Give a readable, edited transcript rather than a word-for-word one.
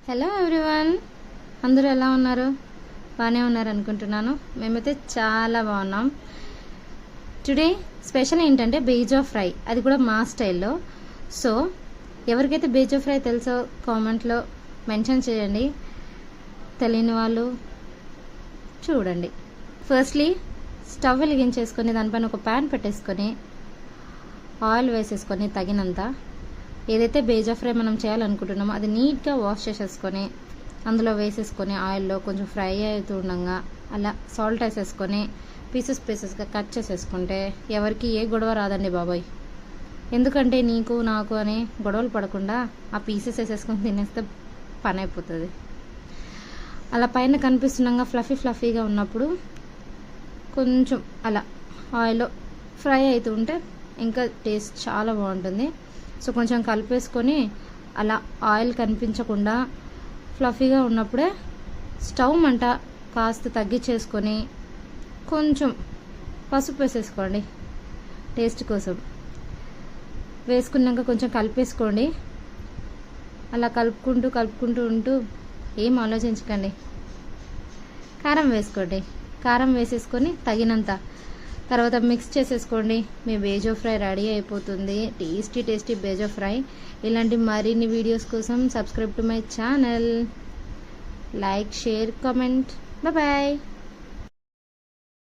Hello everyone, అందరూ ఎలా ఉన్నారు? బాగానే ఉన్నారు అనుకుంటున్నాను. మేమైతే చాలా బాగున్నాం. టుడే స్పెషల్ ఏంటంటే బేజో ఫ్రై, అది కూడా మా స్టైల్లో. సో ఎవరికైతే బేజో ఫ్రై తెలుసో కామెంట్లో మెన్షన్ చేయండి, తెలియని వాళ్ళు చూడండి. ఫస్ట్లీ స్టవ్ వెలిగించేసుకొని దానిపైన ఒక ప్యాన్ పెట్టేసుకొని ఆయిల్ వేసేసుకొని తగినంత, ఏదైతే బేజో ఫ్రై మనం చేయాలనుకుంటున్నామో అది నీట్గా వాష్ చేసేసుకొని అందులో వేసేసుకొని ఆయిల్లో కొంచెం ఫ్రై అవుతూ ఉండగా అలా సాల్ట్ వేసేసుకొని పీసెస్గా కట్ చేసేసుకుంటే ఎవరికి ఏ గొడవ రాదండి బాబాయ్. ఎందుకంటే నీకు నాకు అని గొడవలు పడకుండా ఆ పీసెస్ వేసేసుకొని తినేస్తే పని అయిపోతుంది. అలా పైన కనిపిస్తుండగా ఫ్లఫీగా ఉన్నప్పుడు కొంచెం అలా ఆయిల్లో ఫ్రై అవుతూ ఉంటే ఇంకా టేస్ట్ చాలా బాగుంటుంది. సో కొంచెం కలిపేసుకొని అలా ఆయిల్ కనిపించకుండా ఫ్లఫీగా ఉన్నప్పుడే స్టవ్ మంట కాస్త తగ్గించేసుకొని కొంచెం పసుపు వేసేసుకోండి టేస్ట్ కోసం. వేసుకున్నాక కొంచెం కలిపేసుకోండి. అలా కలుపుకుంటూ ఉంటూ ఏం ఆలోచించకండి, కారం వేసుకోండి. కారం వేసేసుకొని తగినంత తర్వాత మిక్స్ చేసేసుకోండి. మీ బేజో ఫ్రై రెడీ అయిపోతుంది. టేస్టీ బేజో ఫ్రై. ఇలాంటి మరిన్ని వీడియోస్ కోసం subscribe to my channel. Like, share, comment. Bye.